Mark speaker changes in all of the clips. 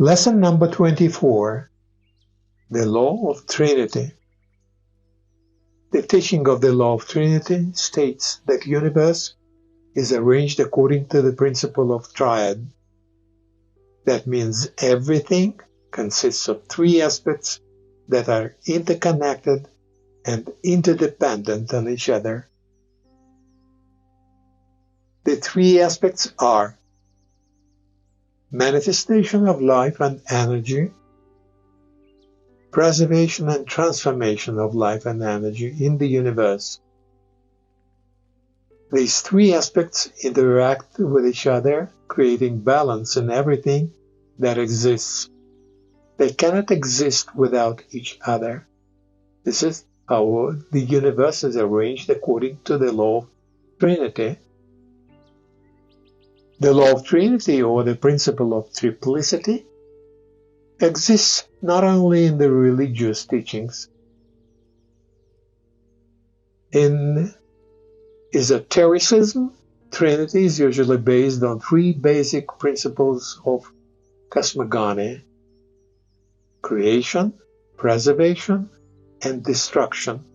Speaker 1: Lesson number 24, the Law of Trinity. The teaching of the Law of Trinity states that the universe is arranged according to the principle of triad. That means everything consists of three aspects that are interconnected and interdependent on each other. The three aspects are manifestation of life and energy, preservation and transformation of life and energy in the universe. These three aspects interact with each other, creating balance in everything that exists. They cannot exist without each other. This is how the universe is arranged according to the Law of Trinity. The Law of Trinity, or the principle of triplicity, exists not only in the religious teachings. In esotericism, Trinity is usually based on three basic principles of cosmogony: creation, preservation, and destruction.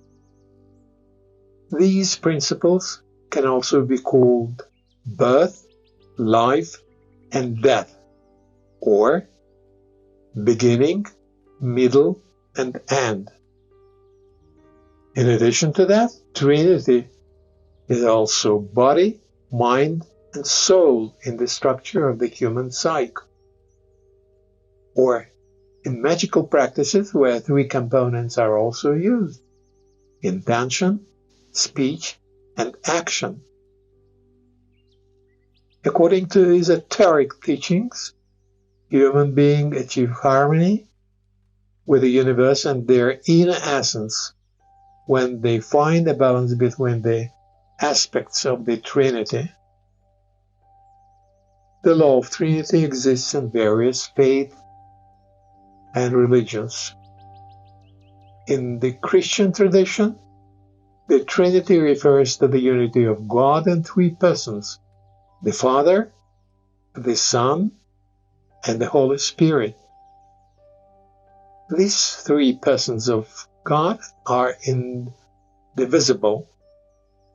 Speaker 1: These principles can also be called birth, life, and death, or beginning, middle, and end. In addition to that, Trinity is also body, mind, and soul in the structure of the human psyche, or in magical practices where three components are also used: intention, speech, and action. According to esoteric teachings, human beings achieve harmony with the universe and their inner essence when they find a balance between the aspects of the Trinity. The Law of Trinity exists in various faiths and religions. In the Christian tradition, the Trinity refers to the unity of God in three persons: the Father, the Son, and the Holy Spirit. These three persons of God are indivisible,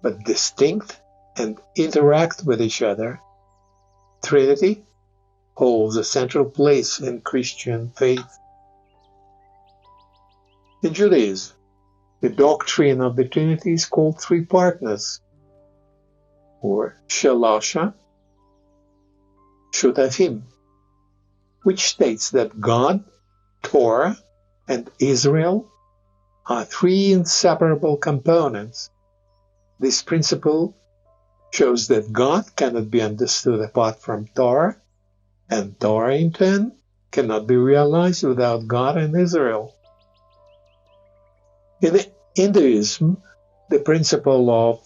Speaker 1: but distinct and interact with each other. Trinity holds a central place in Christian faith. In Judaism, the doctrine of the Trinity is called three partners, or Shalosha Shutafim, which states that God, Torah, and Israel are three inseparable components. This principle shows that God cannot be understood apart from Torah, and Torah in turn cannot be realized without God and Israel. In Hinduism, the principle of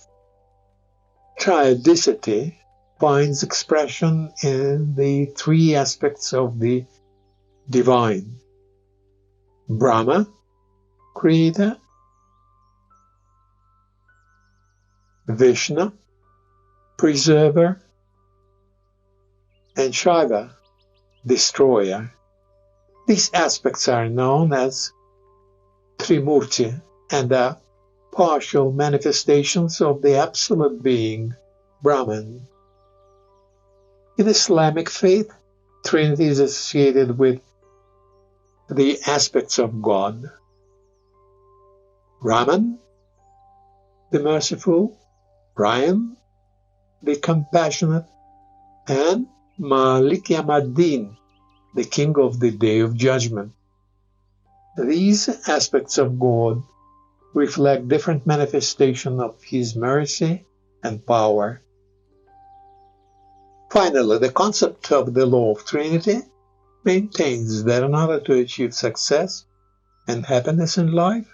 Speaker 1: triadicity finds expression in the three aspects of the divine: Brahma, creator; Vishnu, preserver; and Shiva, destroyer. These aspects are known as Trimurti and are partial manifestations of the absolute being, Brahman. In Islamic faith, Trinity is associated with the aspects of God: Rahman, the merciful; Rahim, the compassionate; and Malik Yawm-ad-Din, the king of the day of judgment. These aspects of God reflect different manifestations of His mercy and power. Finally, the concept of the Law of Trinity maintains that in order to achieve success and happiness in life,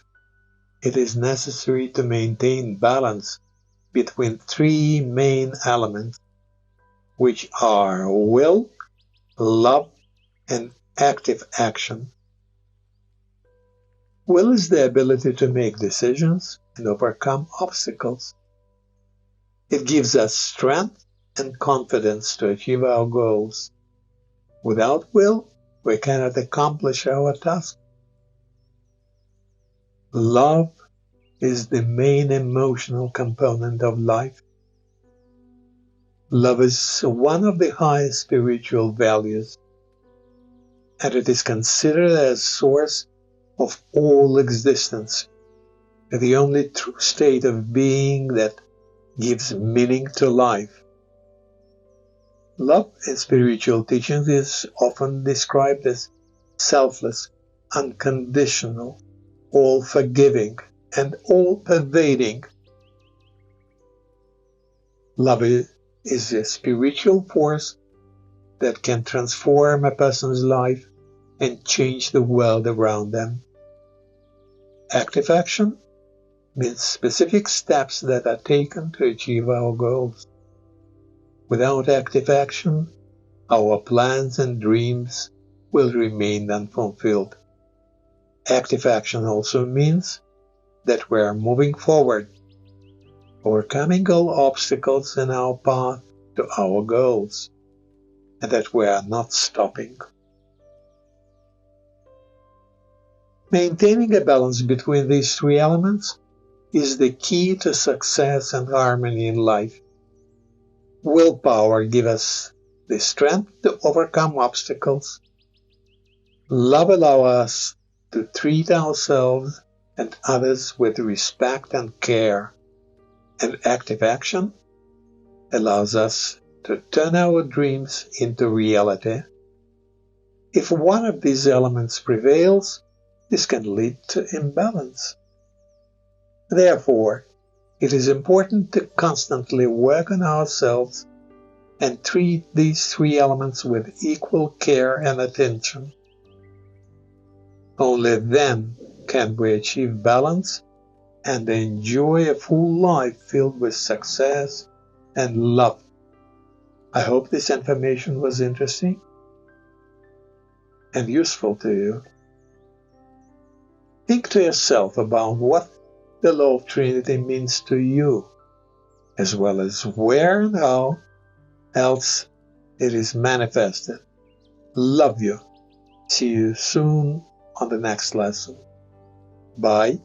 Speaker 1: it is necessary to maintain balance between three main elements, which are will, love, and active action. Will is the ability to make decisions and overcome obstacles. It gives us strength and confidence to achieve our goals. Without will, we cannot accomplish our task. Love is the main emotional component of life. Love is one of the highest spiritual values, and it is considered as source of all existence, the only true state of being that gives meaning to life. Love in spiritual teachings is often described as selfless, unconditional, all-forgiving, and all-pervading. Love is a spiritual force that can transform a person's life and change the world around them. Active action means specific steps that are taken to achieve our goals. Without active action, our plans and dreams will remain unfulfilled. Active action also means that we are moving forward, overcoming all obstacles in our path to our goals, and that we are not stopping. Maintaining a balance between these three elements is the key to success and harmony in life. Willpower gives us the strength to overcome obstacles. Love allows us to treat ourselves and others with respect and care. And active action allows us to turn our dreams into reality. If one of these elements prevails, this can lead to imbalance. Therefore, it is important to constantly work on ourselves and treat these three elements with equal care and attention. Only then can we achieve balance and enjoy a full life filled with success and love. I hope this information was interesting and useful to you. Think to yourself about what the Law of Trinity means to you, as well as where and how else it is manifested. Love you. See you soon on the next lesson. Bye.